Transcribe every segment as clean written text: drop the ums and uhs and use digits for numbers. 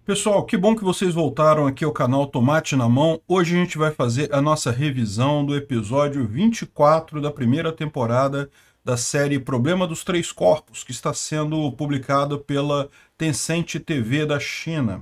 Pessoal, que bom que vocês voltaram aqui ao canal Tomate na Mão. Hoje a gente vai fazer a nossa revisão do episódio 24 da primeira temporada da série Problema dos Três Corpos, que está sendo publicado pela Tencent TV da China.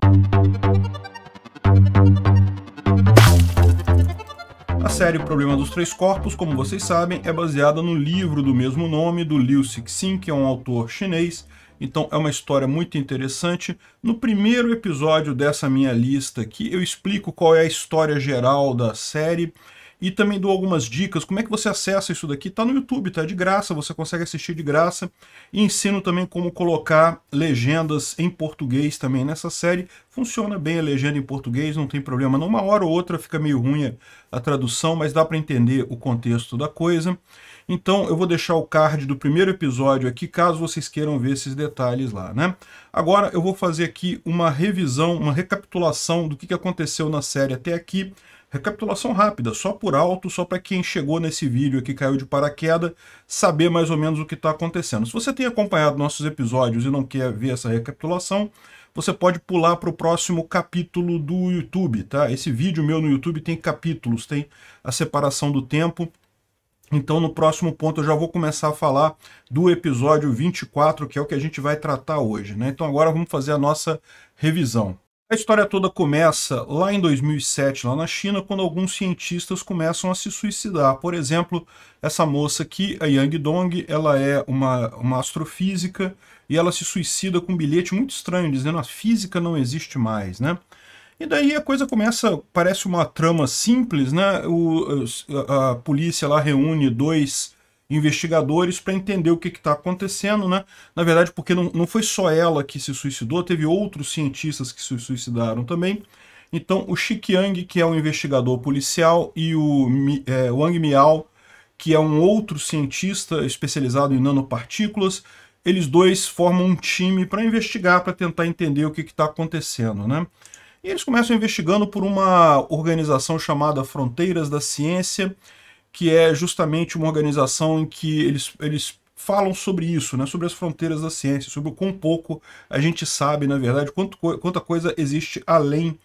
A série Problema dos Três Corpos, como vocês sabem, é baseada no livro do mesmo nome, do Liu Cixin, que é um autor chinês. Então é uma história muito interessante. No primeiro episódio dessa minha lista aqui, eu explico qual é a história geral da série e também dou algumas dicas. Como é que você acessa isso daqui? Tá no YouTube, tá de graça, você consegue assistir de graça. E ensino também como colocar legendas em português também nessa série. Funciona bem a legenda em português, não tem problema. Numa hora ou outra fica meio ruim a tradução, mas dá para entender o contexto da coisa. Então eu vou deixar o card do primeiro episódio aqui, caso vocês queiram ver esses detalhes lá, né? Agora eu vou fazer aqui uma revisão, uma recapitulação do que aconteceu na série até aqui. Recapitulação rápida, só por alto, só para quem chegou nesse vídeo aqui, caiu de paraquedas, saber mais ou menos o que está acontecendo. Se você tem acompanhado nossos episódios e não quer ver essa recapitulação, você pode pular para o próximo capítulo do YouTube, tá? Esse vídeo meu no YouTube tem capítulos, tem a separação do tempo. Então, no próximo ponto, eu já vou começar a falar do episódio 24, que é o que a gente vai tratar hoje, né? Então, agora vamos fazer a nossa revisão. A história toda começa lá em 2007, lá na China, quando alguns cientistas começam a se suicidar. Por exemplo, essa moça aqui, a Yang Dong, ela é uma astrofísica e ela se suicida com um bilhete muito estranho, dizendo a física não existe mais, né? E daí a coisa começa, parece uma trama simples, né? A polícia lá reúne dois investigadores para entender o que está acontecendo, né? Na verdade, porque não foi só ela que se suicidou, teve outros cientistas que se suicidaram também. Então, o Xiqiang, que é um investigador policial, e o Wang Miao, que é um outro cientista especializado em nanopartículas, eles dois formam um time para investigar, para tentar entender o que está acontecendo, né? E eles começam investigando por uma organização chamada Fronteiras da Ciência, que é justamente uma organização em que eles falam sobre isso, né, sobre as fronteiras da ciência, sobre o quão pouco a gente sabe, na verdade, quanta coisa existe além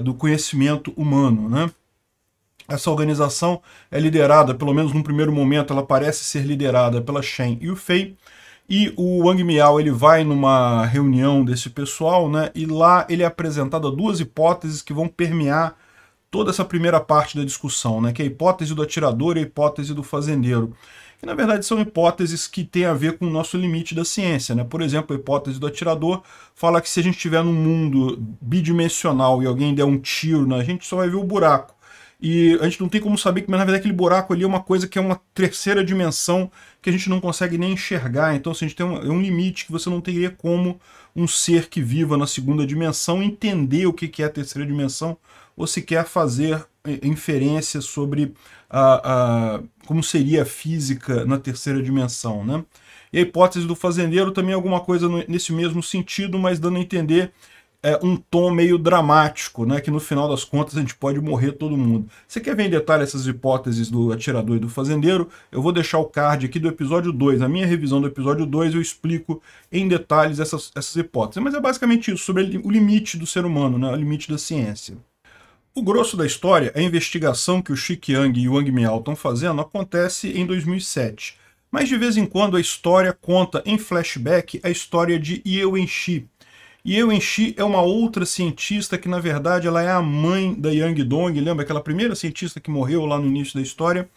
do conhecimento humano, né? Essa organização é liderada, pelo menos num primeiro momento, ela parece ser liderada pela Shen Yufei. E o Wang Miao ele vai numa reunião desse pessoal, né? E lá ele é apresentado duas hipóteses que vão permear toda essa primeira parte da discussão, né? Que é a hipótese do atirador e a hipótese do fazendeiro. Que na verdade são hipóteses que têm a ver com o nosso limite da ciência, né? Por exemplo, a hipótese do atirador fala que se a gente estiver num mundo bidimensional e alguém der um tiro na gente, só vai ver o buraco. E a gente não tem como saber que, mas na verdade, aquele buraco ali é uma coisa que é uma terceira dimensão que a gente não consegue nem enxergar. Então, assim, a gente tem um limite que você não teria como um ser que viva na segunda dimensão entender o que é a terceira dimensão ou sequer fazer inferências sobre como seria a física na terceira dimensão, né? E a hipótese do fazendeiro também é alguma coisa nesse mesmo sentido, mas dando a entender um tom meio dramático, né? Que no final das contas a gente pode morrer todo mundo. Você quer ver em detalhe essas hipóteses do atirador e do fazendeiro? Eu vou deixar o card aqui do episódio 2. Na minha revisão do episódio 2 eu explico em detalhes essas hipóteses. Mas é basicamente isso, sobre o limite do ser humano, né? O limite da ciência. O grosso da história, a investigação que o Xiqiang e o Wang Miao estão fazendo, acontece em 2007. Mas de vez em quando a história conta em flashback a história de Ye Wenxi. Ye Wenxi é uma outra cientista que, na verdade, ela é a mãe da Yang Dong, lembra aquela primeira cientista que morreu lá no início da história?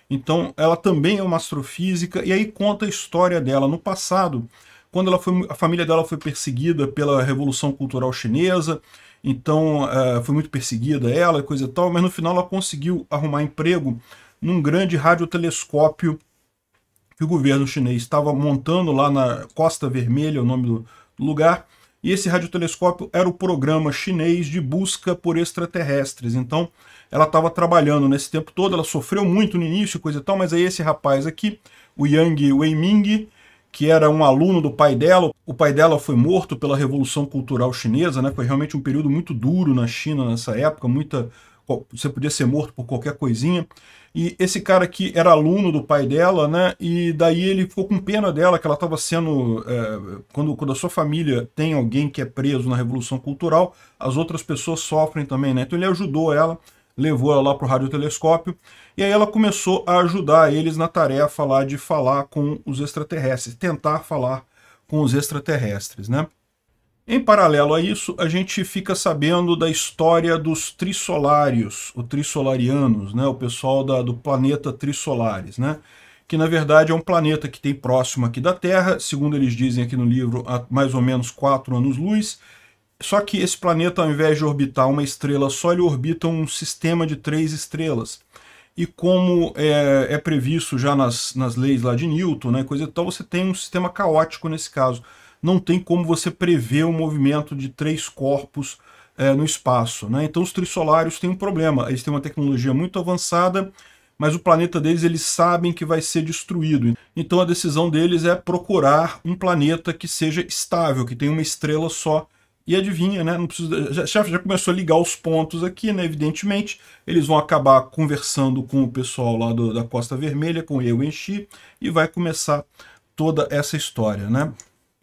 Então, ela também é uma astrofísica, e aí conta a história dela no passado, quando a família dela foi perseguida pela Revolução Cultural Chinesa, então foi muito perseguida ela, coisa e tal, mas no final ela conseguiu arrumar emprego num grande radiotelescópio que o governo chinês estava montando lá na Costa Vermelha, o nome do lugar. E esse radiotelescópio era o programa chinês de busca por extraterrestres. Então, ela estava trabalhando nesse tempo todo, ela sofreu muito no início, coisa e tal, mas aí esse rapaz aqui, o Yang Weiming, que era um aluno do pai dela, o pai dela foi morto pela Revolução Cultural Chinesa, né? Foi realmente um período muito duro na China nessa época, muita você podia ser morto por qualquer coisinha. E esse cara aqui era aluno do pai dela, né? E daí ele ficou com pena dela, que ela estava sendo... quando a sua família tem alguém que é preso na Revolução Cultural, as outras pessoas sofrem também, né? Então ele ajudou ela, levou ela lá para o radiotelescópio, e aí ela começou a ajudar eles na tarefa lá de falar com os extraterrestres, tentar falar com os extraterrestres, né? Em paralelo a isso, a gente fica sabendo da história dos trissolários, os trissolarianos, né, o pessoal do planeta Trisolares, né, que na verdade é um planeta que tem próximo aqui da Terra, segundo eles dizem aqui no livro, a mais ou menos 4 anos-luz, só que esse planeta, ao invés de orbitar uma estrela só, ele orbita um sistema de 3 estrelas. E como é previsto já nas leis lá de Newton, né, coisa e tal, você tem um sistema caótico nesse caso. Não tem como você prever o movimento de 3 corpos no espaço, né? Então os trissolários têm um problema, eles têm uma tecnologia muito avançada, mas o planeta deles eles sabem que vai ser destruído. Então a decisão deles é procurar um planeta que seja estável, que tenha uma estrela só. E adivinha, né? Não precisa, já começou a ligar os pontos aqui, né? Evidentemente, eles vão acabar conversando com o pessoal lá da Costa Vermelha, com o Ye Wenxi, e vai começar toda essa história, né?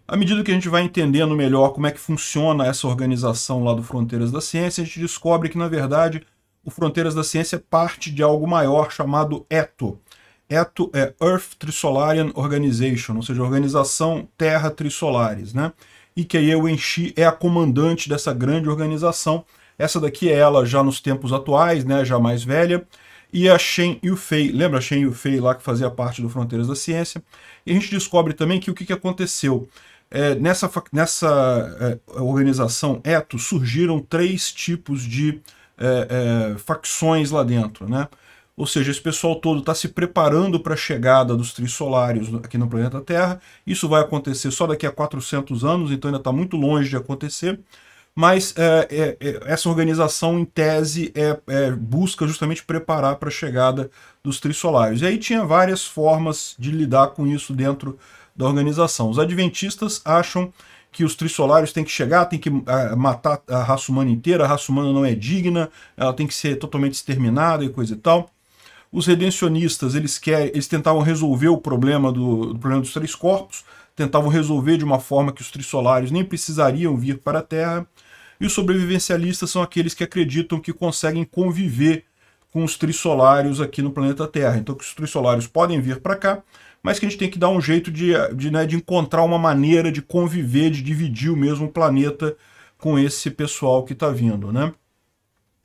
À medida que a gente vai entendendo melhor como é que funciona essa organização lá do Fronteiras da Ciência, a gente descobre que, na verdade, o Fronteiras da Ciência é parte de algo maior chamado ETO. ETO é Earth Trissolarian Organization, ou seja, Organização Terra Trissolares, né? E que a Ye Wenxi é a comandante dessa grande organização. Essa daqui é ela já nos tempos atuais, né? Já mais velha. E a Shen Yufei, lembra a Shen Yufei lá que fazia parte do Fronteiras da Ciência? E a gente descobre também que o que aconteceu? Nessa organização ETO surgiram 3 tipos de facções lá dentro, né? Ou seja, esse pessoal todo está se preparando para a chegada dos trissolários aqui no planeta Terra. Isso vai acontecer só daqui a 400 anos, então ainda está muito longe de acontecer. Mas essa organização, em tese, busca justamente preparar para a chegada dos trissolários. E aí tinha várias formas de lidar com isso dentro da organização. Os adventistas acham que os trissolários têm que chegar, têm que matar a raça humana inteira, a raça humana não é digna, ela tem que ser totalmente exterminada e coisa e tal. Os redencionistas, eles tentavam resolver o problema problema dos 3 corpos, tentavam resolver de uma forma que os trissolários nem precisariam vir para a Terra. E os sobrevivencialistas são aqueles que acreditam que conseguem conviver com os trissolários aqui no planeta Terra. Então que os trissolários podem vir para cá, mas que a gente tem que dar um jeito de encontrar uma maneira de conviver, de dividir o mesmo planeta com esse pessoal que está vindo, né?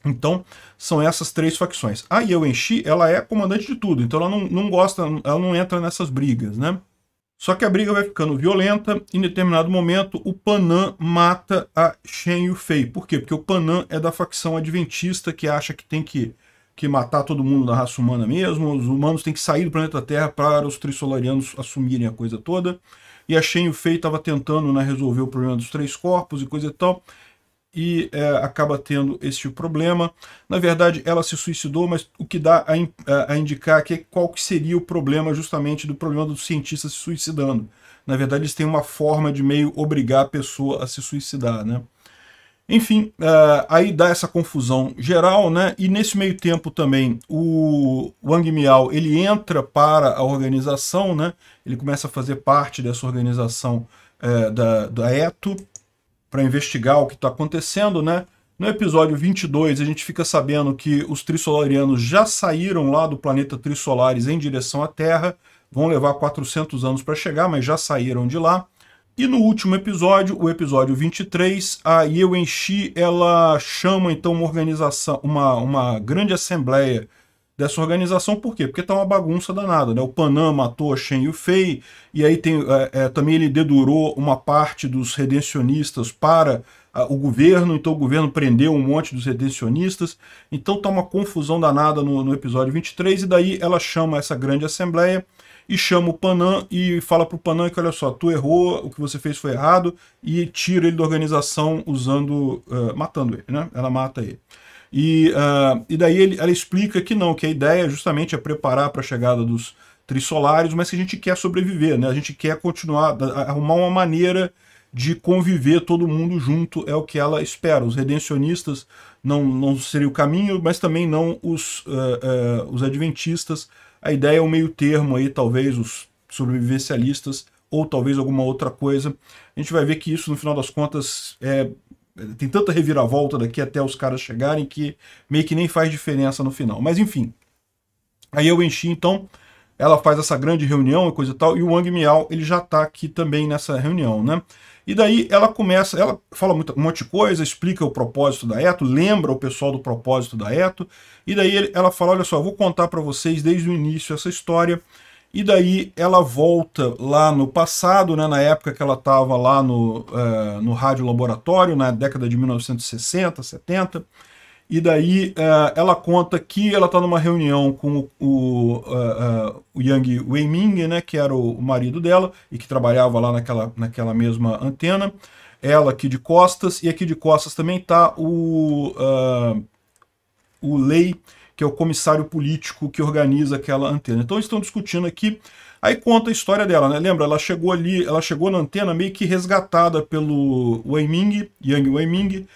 Então, são essas 3 facções. A Ye Wenxi, ela é comandante de tudo, então ela não gosta, ela não entra nessas brigas, né? Só que a briga vai ficando violenta, e em determinado momento o Panam mata a Shen Yufei. Por quê? Porque o Panam é da facção adventista que acha que tem que matar todo mundo da raça humana mesmo, os humanos têm que sair do planeta Terra para os trissolarianos assumirem a coisa toda. E a Shen Yufei estava tentando, né, resolver o problema dos 3 corpos e coisa e tal, e acaba tendo esse problema. Na verdade, ela se suicidou, mas o que dá a indicar que qual que seria o problema justamente do problema dos cientistas se suicidando. Na verdade, eles têm uma forma de meio obrigar a pessoa a se suicidar, né? Enfim, aí dá essa confusão geral, né? E nesse meio tempo também o Wang Miao ele entra para a organização, né? Ele começa a fazer parte dessa organização da ETO para investigar o que está acontecendo, né? No episódio 22 a gente fica sabendo que os trissolarianos já saíram lá do planeta Trisolares em direção à Terra, vão levar 400 anos para chegar, mas já saíram de lá. E no último episódio, o episódio 23, a Ye Wenxi, ela chama então uma organização, uma grande assembleia dessa organização. Por quê? Porque tá uma bagunça danada, né? O Panam matou a Shen Yufei, e aí também ele dedurou uma parte dos redencionistas para o governo, então o governo prendeu um monte dos redencionistas, então tá uma confusão danada no episódio 23, e daí ela chama essa grande assembleia, e chama o Panam e fala pro Panam que, olha só, tu errou, o que você fez foi errado, e tira ele da organização matando ele, né? Ela mata ele. E daí ela explica que não, que a ideia justamente é preparar para a chegada dos trissolários, mas que a gente quer sobreviver, né? A gente quer continuar, arrumar uma maneira de conviver todo mundo junto, é o que ela espera. Os redencionistas não seria o caminho, mas também não os adventistas. A ideia é um meio termo aí, talvez os sobrevivencialistas, ou talvez alguma outra coisa. A gente vai ver que isso, no final das contas, tem tanta reviravolta daqui até os caras chegarem que meio que nem faz diferença no final. Mas enfim, aí eu enchi, então, ela faz essa grande reunião e coisa e tal, e o Wang Miao, ele já tá aqui também nessa reunião, né? E daí ela começa, ela fala um monte de coisa, explica o propósito da Eto, lembra o pessoal do propósito da Eto, e daí ela fala, olha só, eu vou contar para vocês desde o início essa história. E daí ela volta lá no passado, né, na época que ela estava lá no rádio laboratório, na década de 1960, 70, e daí ela conta que ela está numa reunião com o Yang Weiming, né, que era o marido dela, e que trabalhava lá naquela mesma antena, ela aqui de costas, e aqui de costas também está o Lei, que é o comissário político que organiza aquela antena. Então eles estão discutindo aqui, aí conta a história dela, né? Lembra, ela chegou ali, ela chegou na antena meio que resgatada pelo Weiming, Yang Weiming,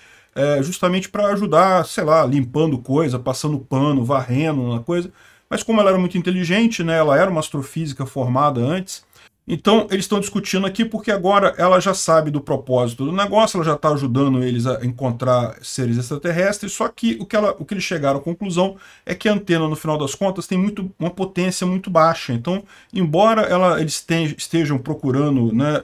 justamente para ajudar, sei lá, limpando coisa, passando pano, varrendo na coisa. Mas como ela era muito inteligente, né? Ela era uma astrofísica formada antes. Então, eles estão discutindo aqui porque agora ela já sabe do propósito do negócio, ela já está ajudando eles a encontrar seres extraterrestres, só que o que eles chegaram à conclusão é que a antena, no final das contas, tem uma potência muito baixa. Então, embora eles estejam procurando, né,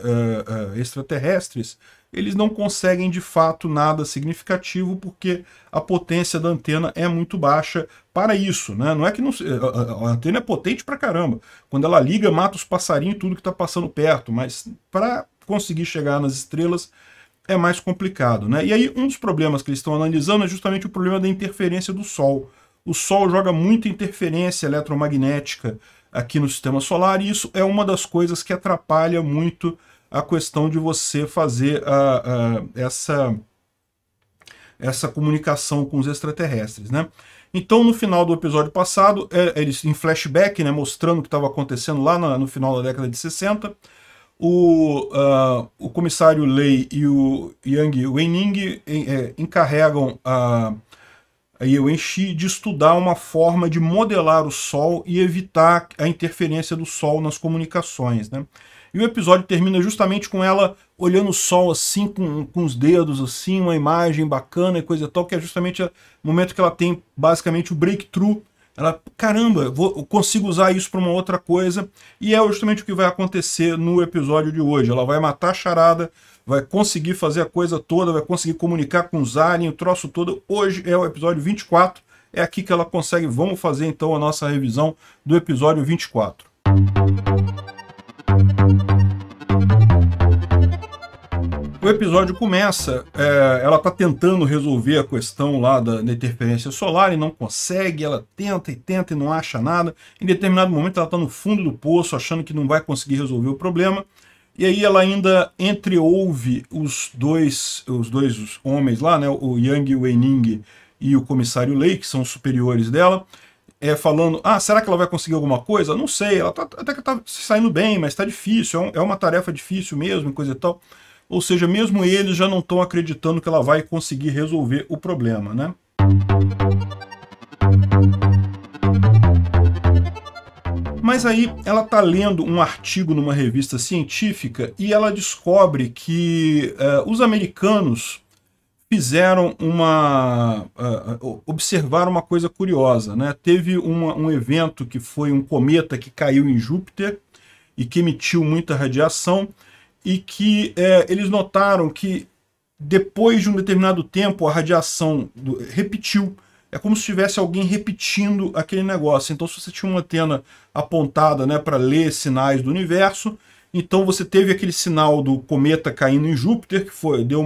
extraterrestres, eles não conseguem de fato nada significativo porque a potência da antena é muito baixa para isso, né? Não é que a antena é potente pra caramba. Quando ela liga, mata os passarinhos e tudo que está passando perto, mas para conseguir chegar nas estrelas é mais complicado, né? E aí um dos problemas que eles estão analisando é justamente o problema da interferência do Sol. O Sol joga muita interferência eletromagnética aqui no sistema solar e isso é uma das coisas que atrapalha muito a questão de você fazer essa comunicação com os extraterrestres, né? Então, no final do episódio passado, eles em flashback, né, mostrando o que estava acontecendo lá no final da década de 60, o comissário Lei e o Yang Weiming encarregam a Yuan-Shi de estudar uma forma de modelar o Sol e evitar a interferência do Sol nas comunicações, né? E o episódio termina justamente com ela olhando o Sol assim, com os dedos assim, uma imagem bacana e coisa e tal, que é justamente o momento que ela tem basicamente o breakthrough. Ela, caramba, eu consigo usar isso para uma outra coisa, e é justamente o que vai acontecer no episódio de hoje. Ela vai matar a charada, vai conseguir fazer a coisa toda, vai conseguir comunicar com os aliens, o troço todo. Hoje é o episódio 24, é aqui que ela consegue. Vamos fazer então a nossa revisão do episódio 24. O episódio começa, ela está tentando resolver a questão lá da interferência solar e não consegue, ela tenta e não acha nada. Em determinado momento ela está no fundo do poço, achando que não vai conseguir resolver o problema. E aí ela ainda entreouve os dois homens lá, né, o Yang Weiming e o comissário Lei, que são os superiores dela, falando, será que ela vai conseguir alguma coisa? Não sei, ela até que está saindo bem, mas está difícil, é uma tarefa difícil mesmo, coisa e tal. Ou seja, mesmo eles já não estão acreditando que ela vai conseguir resolver o problema, né? Mas aí ela está lendo um artigo numa revista científica e ela descobre que os americanos fizeram observaram uma coisa curiosa, né? Teve um evento que foi um cometa que caiu em Júpiter e que emitiu muita radiação, e que eles notaram que depois de um determinado tempo a radiação repetiu. É como se tivesse alguém repetindo aquele negócio. Então, se você tinha uma antena apontada, né, para ler sinais do universo, então você teve aquele sinal do cometa caindo em Júpiter, que deu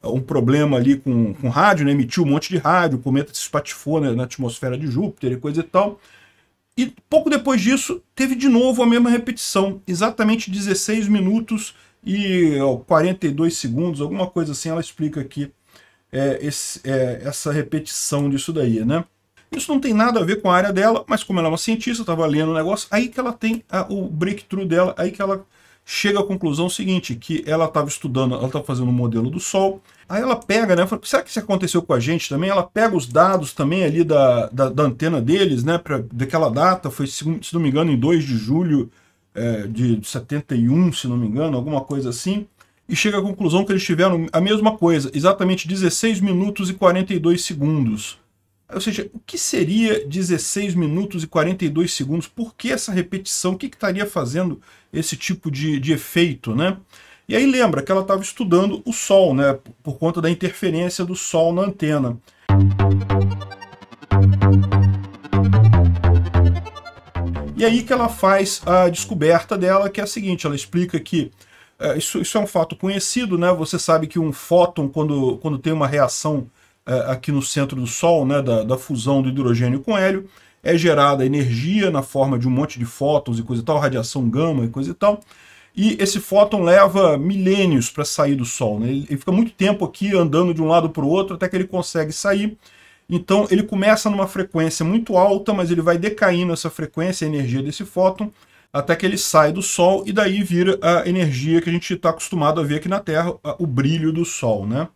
um problema ali com rádio, né, emitiu um monte de rádio, o cometa se espatifou, né, na atmosfera de Júpiter e coisa e tal. E pouco depois disso, teve de novo a mesma repetição, exatamente 16 minutos e 42 segundos, alguma coisa assim, ela explica aqui essa repetição disso daí, né? Isso não tem nada a ver com a área dela, mas como ela é uma cientista, estava lendo o negócio, aí que ela tem o breakthrough dela, aí que ela chega à conclusão seguinte, que ela estava estudando, ela estava fazendo um modelo do Sol, aí ela pega, né, fala, será que isso aconteceu com a gente também? Ela pega os dados também ali da antena deles, né, daquela data, foi, se não me engano, em 2 de julho de 71, se não me engano, alguma coisa assim, e chega à conclusão que eles tiveram a mesma coisa, exatamente 16 minutos e 42 segundos. Ou seja, o que seria 16 minutos e 42 segundos? Por que essa repetição? O que estaria fazendo esse tipo de efeito, né? E aí lembra que ela estava estudando o Sol, né? Por conta da interferência do Sol na antena. E aí que ela faz a descoberta dela, que é a seguinte, ela explica que isso é um fato conhecido, né? Você sabe que um fóton, quando tem uma reação aqui no centro do Sol, né, da fusão do hidrogênio com hélio, é gerada energia na forma de um monte de fótons e coisa e tal, radiação gama e coisa e tal, e esse fóton leva milênios para sair do Sol, né? Ele fica muito tempo aqui andando de um lado para o outro até que ele consegue sair. Então ele começa numa frequência muito alta, mas ele vai decaindo essa frequência, a energia desse fóton, até que ele sai do Sol e daí vira a energia que a gente está acostumado a ver aqui na Terra, o brilho do Sol, né?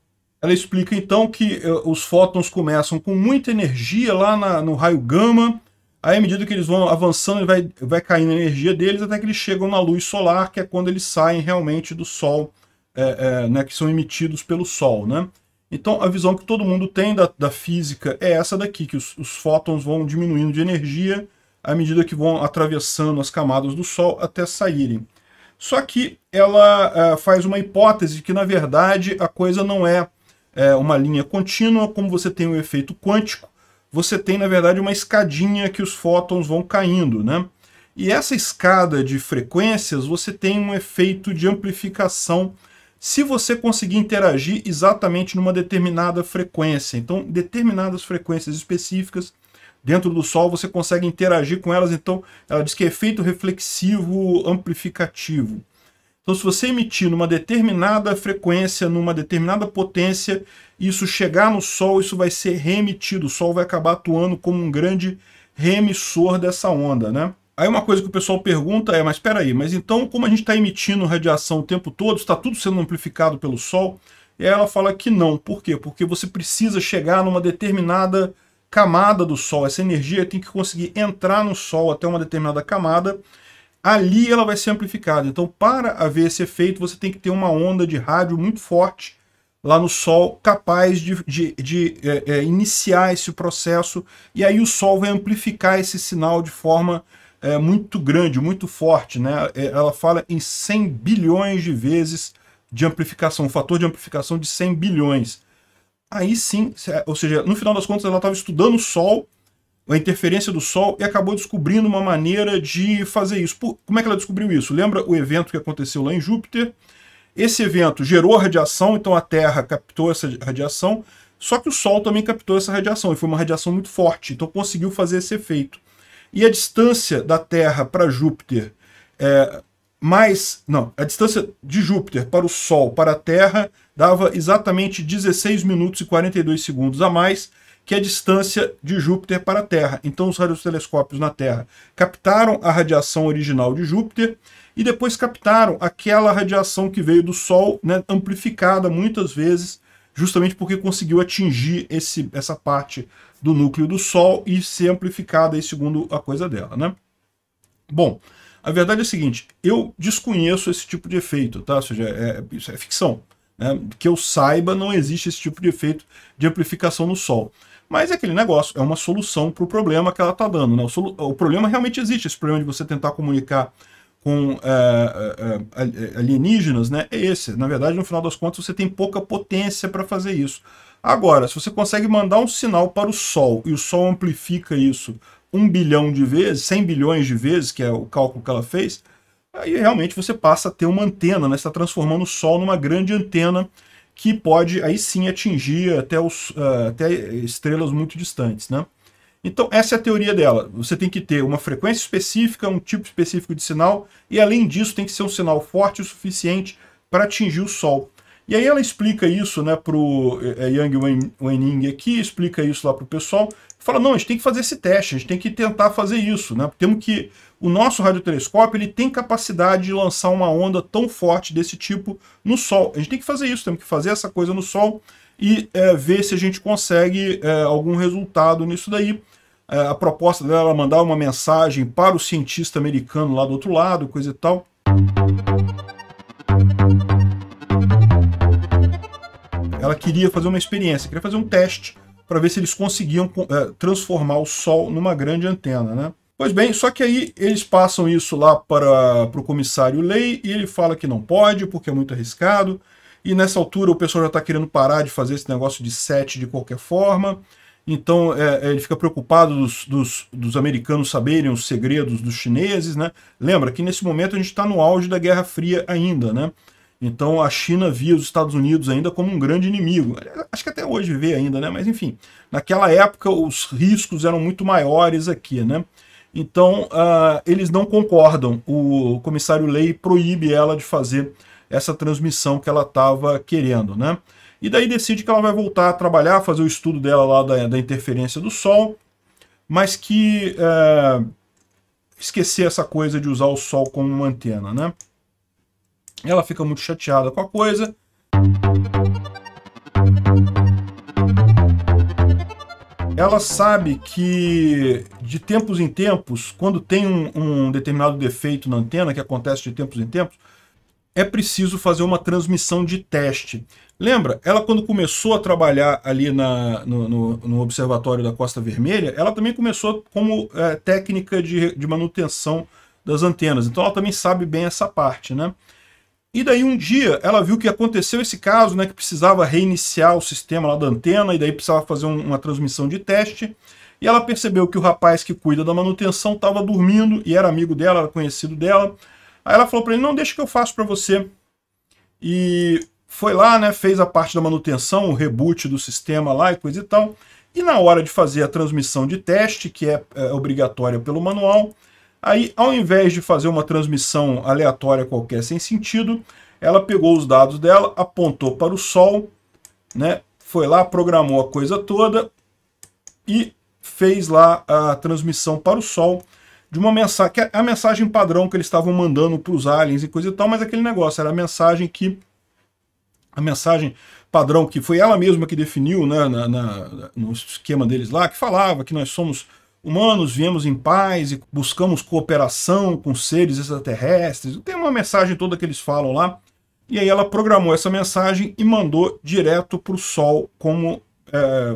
Ela explica então que os fótons começam com muita energia lá no raio gama, aí à medida que eles vão avançando, vai caindo a energia deles até que eles chegam na luz solar, que é quando eles saem realmente do Sol, né, que são emitidos pelo Sol, né? Então a visão que todo mundo tem da física é essa daqui, que os fótons vão diminuindo de energia à medida que vão atravessando as camadas do Sol até saírem. Só que ela faz uma hipótese que, na verdade, a coisa não é uma linha contínua, como você tem um efeito quântico, você tem, na verdade, uma escadinha que os fótons vão caindo, né? E essa escada de frequências, você tem um efeito de amplificação se você conseguir interagir exatamente numa determinada frequência. Então, determinadas frequências específicas dentro do Sol, você consegue interagir com elas. Então, ela diz que é efeito reflexivo amplificativo. Então, se você emitir numa determinada frequência, numa determinada potência, isso chegar no Sol, isso vai ser reemitido. O Sol vai acabar atuando como um grande reemissor dessa onda, né? Aí uma coisa que o pessoal pergunta é, mas espera aí, mas então como a gente está emitindo radiação o tempo todo, está tudo sendo amplificado pelo Sol? E aí ela fala que não. Por quê? Porque você precisa chegar numa determinada camada do Sol. Essa energia tem que conseguir entrar no Sol até uma determinada camada. Ali ela vai ser amplificada. Então, para haver esse efeito, você tem que ter uma onda de rádio muito forte lá no Sol, capaz de iniciar esse processo. E aí o Sol vai amplificar esse sinal de forma muito grande, muito forte, né? Ela fala em 100 bilhões de vezes de amplificação, um fator de amplificação de 100 bilhões. Aí sim, ou seja, no final das contas ela estava estudando o Sol, a interferência do Sol, e acabou descobrindo uma maneira de fazer isso. Como é que ela descobriu isso? Lembra o evento que aconteceu lá em Júpiter? Esse evento gerou radiação, então a Terra captou essa radiação, só que o Sol também captou essa radiação, e foi uma radiação muito forte, então conseguiu fazer esse efeito. E a distância da Terra para Júpiter, a distância de Júpiter para o Sol, para a Terra, dava exatamente 16 minutos e 42 segundos a mais que a distância de Júpiter para a Terra. Então os radiotelescópios na Terra captaram a radiação original de Júpiter e depois captaram aquela radiação que veio do Sol, né, amplificada muitas vezes, justamente porque conseguiu atingir essa parte do núcleo do Sol e ser amplificada aí, segundo a coisa dela, né? Bom, a verdade é a seguinte, eu desconheço esse tipo de efeito, tá? Ou seja, isso é ficção, né? Que eu saiba, não existe esse tipo de efeito de amplificação no Sol. Mas é aquele negócio, é uma solução para o problema que ela está dando, né? O problema realmente existe, esse problema de você tentar comunicar com alienígenas, né? É esse. Na verdade, no final das contas, você tem pouca potência para fazer isso. Agora, se você consegue mandar um sinal para o Sol e o Sol amplifica isso 1 bilhão de vezes, 100 bilhões de vezes, que é o cálculo que ela fez, aí realmente você passa a ter uma antena, né? Você está transformando o Sol numa grande antena que pode, aí sim, atingir até estrelas muito distantes, né? Então, essa é a teoria dela. Você tem que ter uma frequência específica, um tipo específico de sinal, e além disso tem que ser um sinal forte o suficiente para atingir o Sol. E aí ela explica isso, né, pro Yang Wenning aqui, explica isso lá pro pessoal, fala, não, a gente tem que fazer esse teste, a gente tem que tentar fazer isso, né, temos que, o nosso radiotelescópio, ele tem capacidade de lançar uma onda tão forte desse tipo no Sol, a gente tem que fazer isso, temos que fazer essa coisa no Sol e ver se a gente consegue algum resultado nisso daí. A proposta dela era mandar uma mensagem para o cientista americano lá do outro lado, coisa e tal. Ela queria fazer uma experiência, queria fazer um teste para ver se eles conseguiam transformar o Sol numa grande antena, né? Pois bem, só que aí eles passam isso lá para o comissário Lei e ele fala que não pode porque é muito arriscado. E nessa altura o pessoal já está querendo parar de fazer esse negócio de SET de qualquer forma. Então ele fica preocupado dos americanos saberem os segredos dos chineses, né? Lembra que nesse momento a gente está no auge da Guerra Fria ainda, né? Então a China via os Estados Unidos ainda como um grande inimigo. Acho que até hoje vê ainda, né? Mas enfim, naquela época os riscos eram muito maiores aqui, né? Então eles não concordam. O comissário Lei proíbe ela de fazer essa transmissão que ela estava querendo, né? E daí decide que ela vai voltar a trabalhar, fazer o estudo dela lá da interferência do Sol, mas que esquecer essa coisa de usar o Sol como uma antena, né? Ela fica muito chateada com a coisa. Ela sabe que de tempos em tempos, quando tem um determinado defeito na antena, que acontece de tempos em tempos, é preciso fazer uma transmissão de teste. Lembra? Ela quando começou a trabalhar ali no Observatório da Costa Vermelha, ela também começou como técnica de manutenção das antenas. Então ela também sabe bem essa parte, né? E daí um dia ela viu que aconteceu esse caso, né, que precisava reiniciar o sistema lá da antena e daí precisava fazer uma transmissão de teste. E ela percebeu que o rapaz que cuida da manutenção estava dormindo e era amigo dela, era conhecido dela. Aí ela falou para ele, não, deixa que eu faço para você. E foi lá, né, fez a parte da manutenção, o reboot do sistema lá e coisa e tal. E na hora de fazer a transmissão de teste, que é obrigatória pelo manual, aí ao invés de fazer uma transmissão aleatória qualquer sem sentido, ela pegou os dados dela, apontou para o Sol, né, foi lá, programou a coisa toda e fez lá a transmissão para o Sol de uma mensagem, que é a mensagem padrão que eles estavam mandando para os aliens e coisa e tal, mas aquele negócio, era a mensagem padrão que foi ela mesma que definiu, né, no esquema deles lá, que falava que nós somos humanos, viemos em paz e buscamos cooperação com seres extraterrestres. Tem uma mensagem toda que eles falam lá, e aí ela programou essa mensagem e mandou direto para o Sol como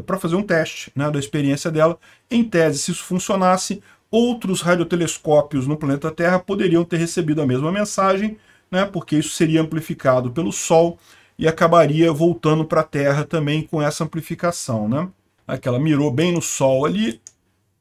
para fazer um teste, né, da experiência dela. Em tese, se isso funcionasse, outros radiotelescópios no planeta Terra poderiam ter recebido a mesma mensagem, né, porque isso seria amplificado pelo Sol e acabaria voltando para a Terra também com essa amplificação, né? Aqui ela mirou bem no Sol ali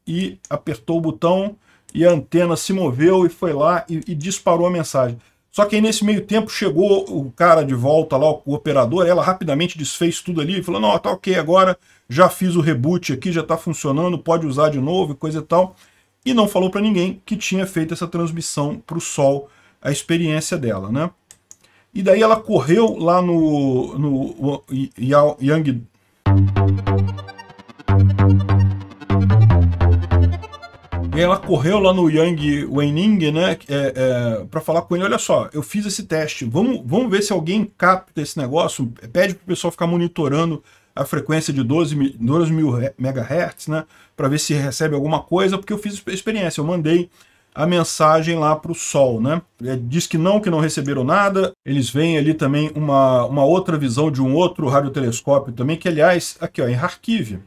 e apertou o botão e a antena se moveu e foi lá e disparou a mensagem. Só que aí nesse meio tempo chegou o cara de volta lá, o operador, ela rapidamente desfez tudo ali e falou, não, tá ok, agora já fiz o reboot aqui, já tá funcionando, pode usar de novo e coisa e tal. E não falou para ninguém que tinha feito essa transmissão para o Sol, a experiência dela, né? E daí ela correu lá no Yang... E ela correu lá no Yang Wenning, né, para falar com ele, olha só, eu fiz esse teste, vamos ver se alguém capta esse negócio, pede para o pessoal ficar monitorando a frequência de 12 mil MHz, né, para ver se recebe alguma coisa, porque eu fiz a experiência, eu mandei a mensagem lá para o Sol, né? Diz que não receberam nada. Eles veem ali também uma outra visão de um outro radiotelescópio também, que aliás, aqui ó, em Kharkiv.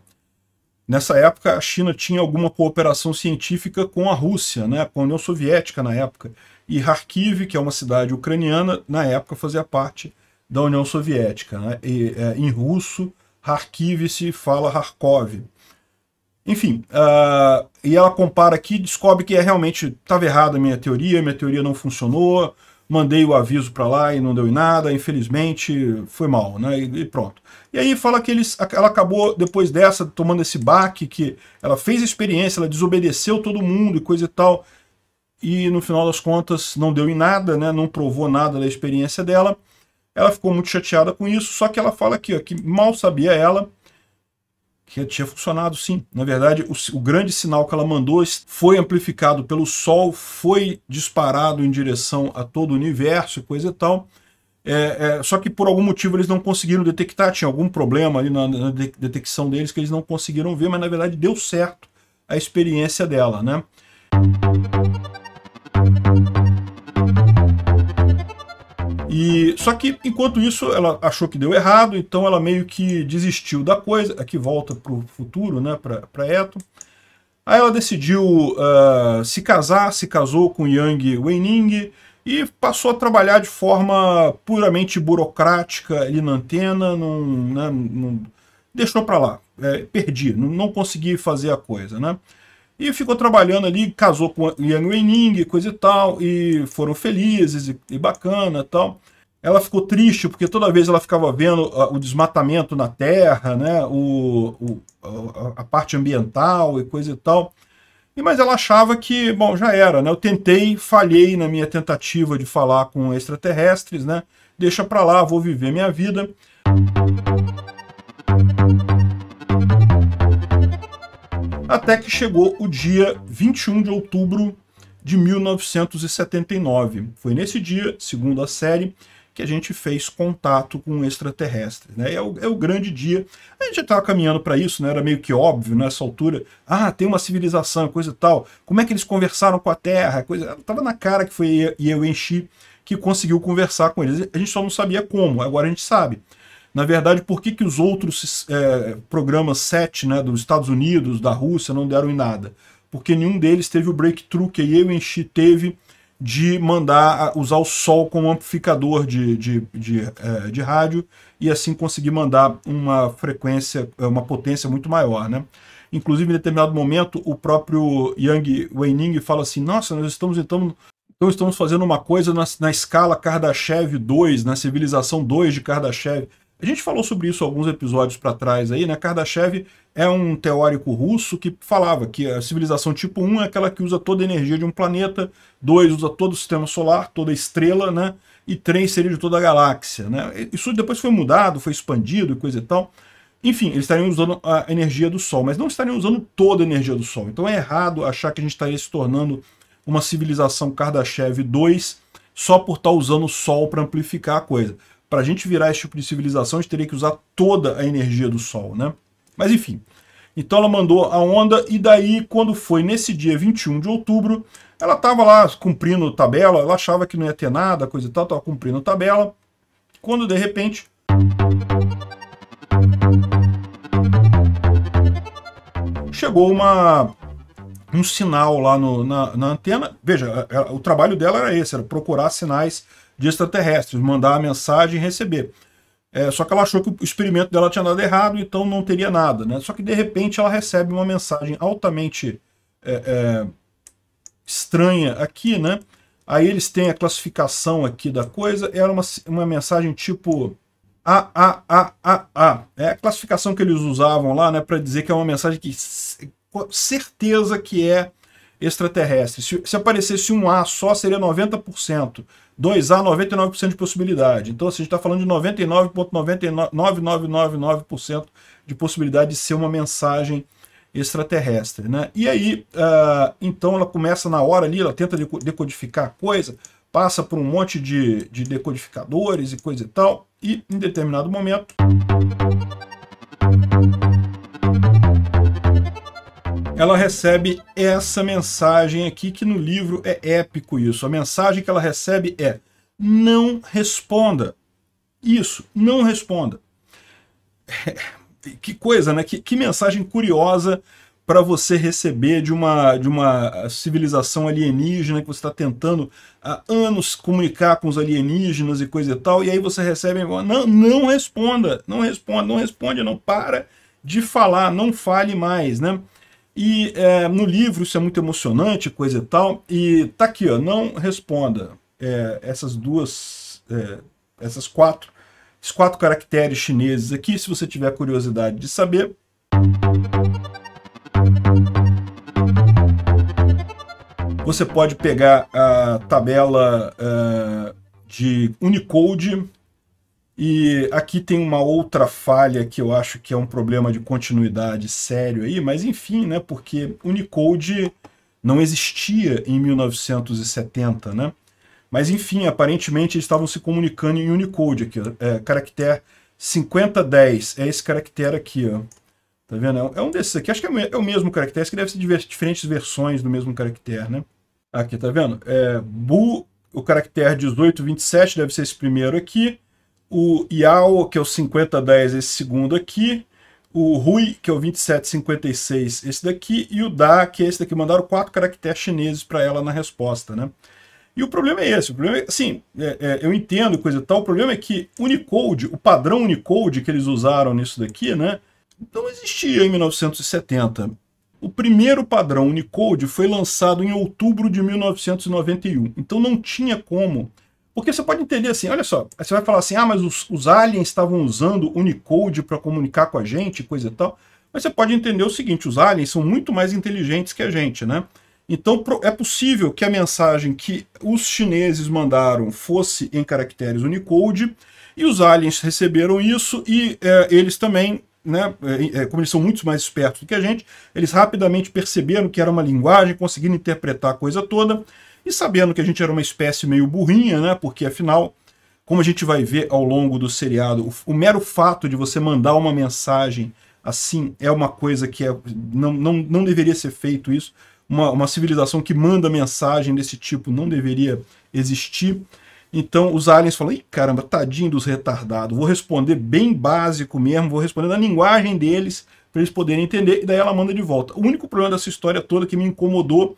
Nessa época a China tinha alguma cooperação científica com a Rússia, né? Com a União Soviética na época. E Kharkiv, que é uma cidade ucraniana, na época fazia parte da União Soviética, né? E, em russo, Kharkiv se fala Kharkov. Enfim, e ela compara aqui, descobre que realmente estava errada a minha teoria não funcionou, mandei o aviso para lá e não deu em nada, infelizmente foi mal, né? E pronto. E aí fala que ela acabou, depois dessa, tomando esse baque, que ela fez a experiência, ela desobedeceu todo mundo e coisa e tal, e no final das contas não deu em nada, né? Não provou nada da experiência dela. Ela ficou muito chateada com isso, só que ela fala aqui, ó, que mal sabia ela que tinha funcionado sim. Na verdade, o grande sinal que ela mandou foi amplificado pelo Sol, foi disparado em direção a todo o universo e coisa e tal. Só que por algum motivo eles não conseguiram detectar, tinha algum problema ali na detecção deles que eles não conseguiram ver, mas na verdade deu certo a experiência dela, né? Só que, enquanto isso, ela achou que deu errado, então ela meio que desistiu da coisa. Aqui volta para o futuro, né, para Eto. Aí ela decidiu se casar, se casou com Yang Weining e passou a trabalhar de forma puramente burocrática ali na antena, não deixou para lá, perdi, não consegui fazer a coisa, né? E ficou trabalhando ali, casou com Yang Weining, coisa e tal, e foram felizes e bacana e tal. Ela ficou triste porque toda vez ela ficava vendo o desmatamento na Terra, né, a parte ambiental e coisa e tal. Mas ela achava que, bom, já era, né? Eu tentei, falhei na minha tentativa de falar com extraterrestres, né? Deixa pra lá, vou viver minha vida. Até que chegou o dia 21 de outubro de 1979. Foi nesse dia, segundo a série, que a gente fez contato com extraterrestres, né? É o grande dia. A gente já estava caminhando para isso, né? Era meio que óbvio nessa altura. Ah, tem uma civilização, coisa e tal. Como é que eles conversaram com a Terra? Estava na cara que foi Yuan-Shi que conseguiu conversar com eles. A gente só não sabia como, agora a gente sabe. Na verdade, por que os outros programas SET, né, dos Estados Unidos, da Rússia, não deram em nada? Porque nenhum deles teve o breakthrough que Yuan-Shi teve de mandar usar o Sol como amplificador de rádio e assim conseguir mandar uma frequência, uma potência muito maior, né? Inclusive, em determinado momento, o próprio Yang Weining fala assim, nossa, nós estamos fazendo uma coisa na escala Kardashev 2, na civilização 2 de Kardashev. A gente falou sobre isso alguns episódios para trás aí, né? Kardashev é um teórico russo que falava que a civilização tipo 1 é aquela que usa toda a energia de um planeta, 2 usa todo o sistema solar, toda a estrela, né? E 3 seria de toda a galáxia, né? Isso depois foi mudado, foi expandido e coisa e tal. Enfim, eles estariam usando a energia do Sol, mas não estariam usando toda a energia do Sol. Então é errado achar que a gente estaria se tornando uma civilização Kardashev 2 só por estar usando o Sol para amplificar a coisa. Para a gente virar esse tipo de civilização, a gente teria que usar toda a energia do Sol, né? Mas enfim, então ela mandou a onda e daí, quando foi nesse dia 21 de outubro, ela estava lá cumprindo tabela, ela achava que não ia ter nada, coisa e tal, estava cumprindo tabela, quando de repente chegou um sinal lá na antena. Veja, o trabalho dela era esse, era procurar sinais de extraterrestres, mandar a mensagem e receber. Só que ela achou que o experimento dela tinha dado errado, então não teria nada, né? Só que de repente ela recebe uma mensagem altamente estranha aqui, né? Aí eles têm a classificação aqui da coisa, era uma mensagem tipo A. É a classificação que eles usavam lá, né? Para dizer que é uma mensagem que certeza que é extraterrestre. Se aparecesse um A só, seria 90%. 2A, 99% de possibilidade. Então, assim, a gente está falando de 99,99999% de possibilidade de ser uma mensagem extraterrestre, né? E aí, então ela começa na hora ali, ela tenta decodificar a coisa, passa por um monte de decodificadores e coisa e tal, e em determinado momento ela recebe essa mensagem aqui, que no livro é épico isso. A mensagem que ela recebe é: não responda. Isso, não responda. Que coisa, né? Que mensagem curiosa para você receber de uma civilização alienígena que você está tentando há anos comunicar com os alienígenas e coisa e tal, e aí você recebe: não responda, não responda, não responde, não para de falar, não fale mais, né? E no livro isso é muito emocionante, coisa e tal, e tá aqui, ó, não responda. Esses quatro caracteres chineses aqui, se você tiver curiosidade de saber. Você pode pegar a tabela de Unicode E aqui tem uma outra falha que eu acho que é um problema de continuidade sério aí, mas enfim, né, porque Unicode não existia em 1970, né? Mas enfim, aparentemente eles estavam se comunicando em Unicode aqui, ó. Caractere 5010, é esse caractere aqui, ó. Tá vendo? É um desses aqui, acho que é o mesmo caractere, que deve ser diferentes versões do mesmo caractere, né? Aqui, tá vendo? O caractere 1827 deve ser esse primeiro aqui. O Yao, que é o 5010, esse segundo aqui. O Hui, que é o 2756, esse daqui. E o Da, que é esse daqui. Mandaram 4 caracteres chineses para ela na resposta, né? E o problema é esse. O problema é, assim, eu entendo coisa e tal. O problema é que Unicode, o padrão Unicode que eles usaram nisso daqui, né? Não existia em 1970. O primeiro padrão Unicode foi lançado em outubro de 1991. Então não tinha como. Porque você pode entender assim, olha só, você vai falar assim, ah, mas os aliens estavam usando Unicode para comunicar com a gente, coisa e tal. Mas você pode entender o seguinte, os aliens são muito mais inteligentes que a gente, né? Então é possível que a mensagem que os chineses mandaram fosse em caracteres Unicode, e os aliens receberam isso, e eles também, né, como eles são muito mais espertos do que a gente, eles rapidamente perceberam que era uma linguagem, conseguiram interpretar a coisa toda, e sabendo que a gente era uma espécie meio burrinha, né, porque afinal, como a gente vai ver ao longo do seriado, o mero fato de você mandar uma mensagem assim é uma coisa que não deveria ser feito isso. Uma civilização que manda mensagem desse tipo não deveria existir. Então os aliens falam, ih, caramba, tadinho dos retardados, vou responder bem básico mesmo, vou responder na linguagem deles, para eles poderem entender, e daí ela manda de volta. O único problema dessa história toda que me incomodou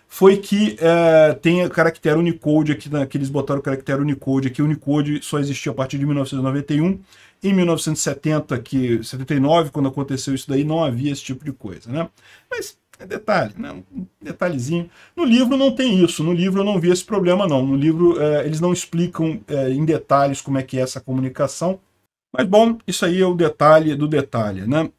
foi que tem o caractere Unicode aqui, que eles botaram o caractere Unicode aqui. O Unicode só existiu a partir de 1991. Em 1970, 79, quando aconteceu isso daí, não havia esse tipo de coisa, né? Mas é detalhe, né? Um detalhezinho. No livro não tem isso, no livro eu não vi esse problema não. No livro eles não explicam em detalhes como é que é essa comunicação. Mas bom, isso aí é o detalhe do detalhe, né?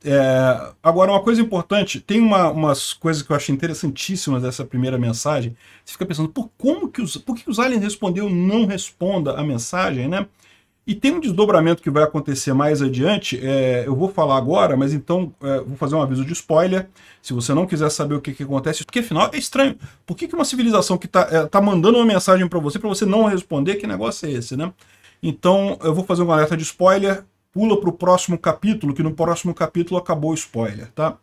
Agora, uma coisa importante, tem umas coisas que eu acho interessantíssimas dessa primeira mensagem. Você fica pensando, por que os aliens respondeu não responda a mensagem, né? E tem um desdobramento que vai acontecer mais adiante, eu vou falar agora, mas então vou fazer um aviso de spoiler, se você não quiser saber o que acontece, porque afinal é estranho. Por que uma civilização que tá mandando uma mensagem para você não responder, que negócio é esse, né? Então eu vou fazer um alerta de spoiler, pula para o próximo capítulo, que no próximo capítulo acabou o spoiler, tá?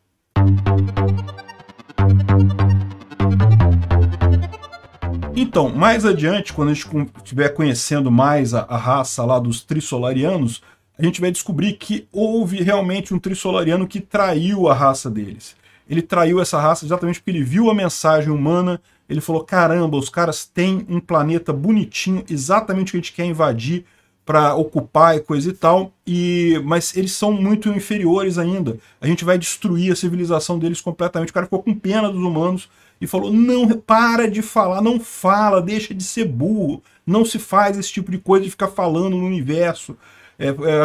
Então, mais adiante, quando a gente estiver conhecendo mais a raça lá dos Trissolarianos, a gente vai descobrir que houve realmente um Trissolariano que traiu a raça deles. Ele traiu essa raça exatamente porque ele viu a mensagem humana, ele falou, caramba, os caras têm um planeta bonitinho, exatamente o que a gente quer invadir para ocupar e coisa e tal, mas eles são muito inferiores ainda. A gente vai destruir a civilização deles completamente. O cara ficou com pena dos humanos e falou, não, para de falar, não fala, deixa de ser burro, não se faz esse tipo de coisa de ficar falando no universo,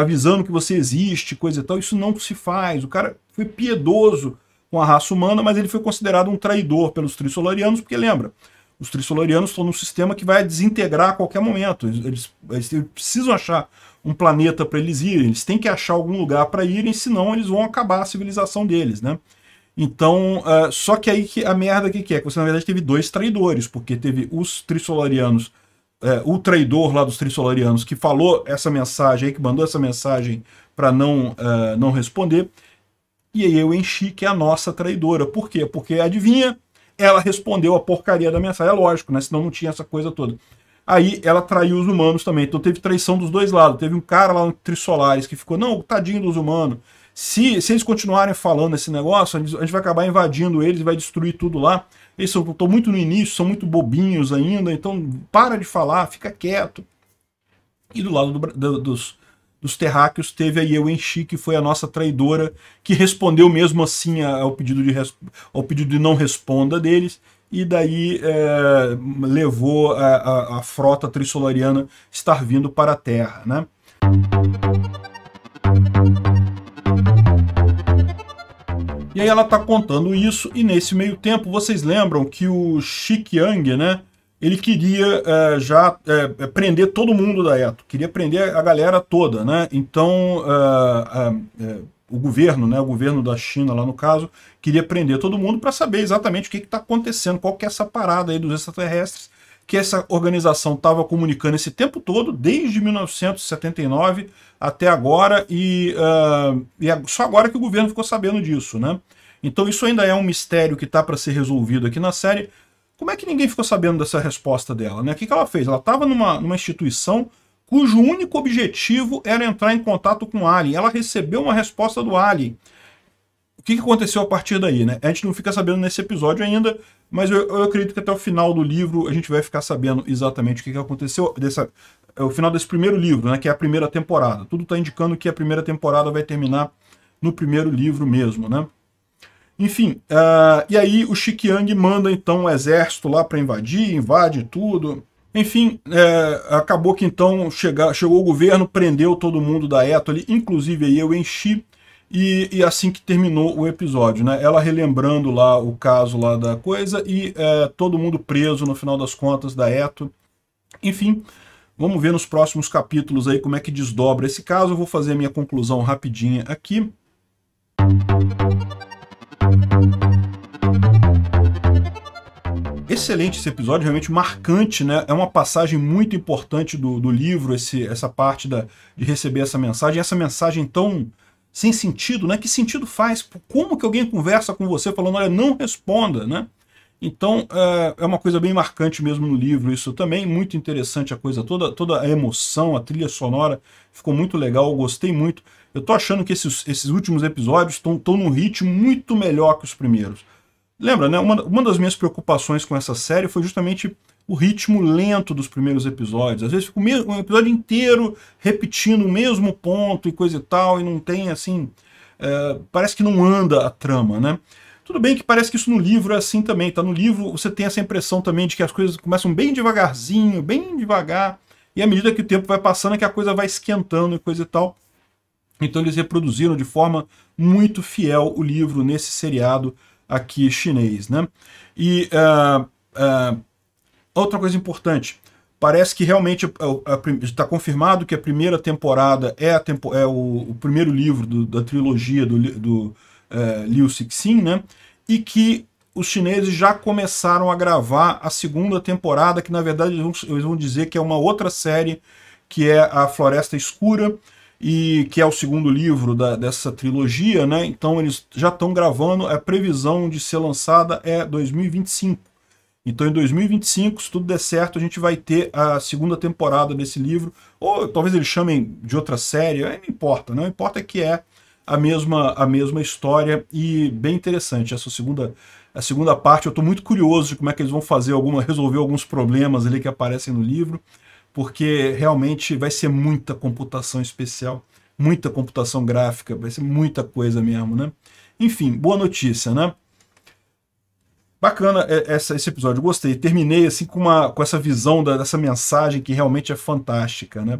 avisando que você existe, coisa e tal, isso não se faz. O cara foi piedoso com a raça humana, mas ele foi considerado um traidor pelos Trissolarianos, porque lembra, os Trissolarianos estão num sistema que vai desintegrar a qualquer momento. Eles precisam achar um planeta para eles irem, eles têm que achar algum lugar para irem, senão eles vão acabar a civilização deles, né? Então, só que aí a merda que é? Que você na verdade teve 2 traidores, porque teve os Trissolarianos, o traidor lá dos Trissolarianos que falou essa mensagem aí, que mandou essa mensagem para não responder, e aí eu enchi que é a nossa traidora. Por quê? Porque adivinha? Ela respondeu a porcaria da mensagem, é lógico, né? Senão não tinha essa coisa toda. Aí ela traiu os humanos também, então teve traição dos dois lados. Teve um cara lá no Trissolares que ficou, não, tadinho dos humanos. Se eles continuarem falando esse negócio, a gente vai acabar invadindo eles e vai destruir tudo lá. Eles estão muito no início, são muito bobinhos ainda, então para de falar, fica quieto. E do lado dos terráqueos teve a Yeo-Enchi, que foi a nossa traidora, que respondeu mesmo assim ao pedido de não responda deles, e daí levou a frota trissolariana estar vindo para a Terra, né? E aí ela está contando isso, e nesse meio tempo, vocês lembram que o Xiqiang, né, ele queria já prender todo mundo da Eto, queria prender a galera toda, né? Então o governo, né, o governo da China lá no caso, queria prender todo mundo para saber exatamente o que está acontecendo, qual que é essa parada aí dos extraterrestres, que essa organização estava comunicando esse tempo todo, desde 1979 até agora, e só agora que o governo ficou sabendo disso, né? Então isso ainda é um mistério que está para ser resolvido aqui na série. Como é que ninguém ficou sabendo dessa resposta dela, né? O que ela fez? Ela estava numa instituição cujo único objetivo era entrar em contato com o Alien. Ela recebeu uma resposta do Alien. O que aconteceu a partir daí, né? A gente não fica sabendo nesse episódio ainda, mas eu acredito que até o final do livro a gente vai ficar sabendo exatamente o que aconteceu. O final desse primeiro livro, né? Que é a primeira temporada. Tudo está indicando que a primeira temporada vai terminar no primeiro livro mesmo, né? Enfim, e aí o Xiqiang manda então um exército lá para invadir, invade tudo. Enfim, acabou que então chegou o governo, prendeu todo mundo da Eto ali, inclusive aí eu enchi, e assim que terminou o episódio, né? Ela relembrando lá o caso lá da coisa e todo mundo preso no final das contas da Eto. Enfim, vamos ver nos próximos capítulos aí como é que desdobra esse caso. Eu vou fazer a minha conclusão rapidinha aqui. Excelente esse episódio, realmente marcante, né? É uma passagem muito importante do livro, essa parte de receber essa mensagem tão sem sentido, né? Que sentido faz? Como que alguém conversa com você falando, olha, não responda, né? Então, é uma coisa bem marcante mesmo no livro, isso também, muito interessante a coisa toda a emoção, a trilha sonora, ficou muito legal, eu gostei muito. Eu tô achando que esses últimos episódios estão num ritmo muito melhor que os primeiros. Lembra, né? Uma das minhas preocupações com essa série foi justamente o ritmo lento dos primeiros episódios. Às vezes fica um episódio inteiro repetindo o mesmo ponto e coisa e tal, e não tem, assim... parece que não anda a trama, né? Tudo bem que parece que isso no livro é assim também, tá? No livro você tem essa impressão também de que as coisas começam bem devagarzinho, bem devagar, e à medida que o tempo vai passando é que a coisa vai esquentando e coisa e tal. Então eles reproduziram de forma muito fiel o livro nesse seriado aqui chinês, né? E outra coisa importante, parece que realmente está confirmado que a primeira temporada é o primeiro livro da trilogia do Liu Cixin, né? E que os chineses já começaram a gravar a segunda temporada, que na verdade eles vão dizer que é uma outra série, que é a Floresta Escura, e que é o segundo livro dessa trilogia, né? Então eles já estão gravando, a previsão de ser lançada é 2025. Então em 2025, se tudo der certo, a gente vai ter a segunda temporada desse livro, ou talvez eles chamem de outra série, não importa, não importa que é a mesma história, e bem interessante essa a segunda parte. Eu estou muito curioso de como é que eles vão resolver alguns problemas ali que aparecem no livro, porque realmente vai ser muita computação especial, muita computação gráfica, vai ser muita coisa mesmo, né? Enfim, boa notícia, né? Bacana esse episódio, gostei. Terminei assim com essa visão dessa mensagem que realmente é fantástica, né?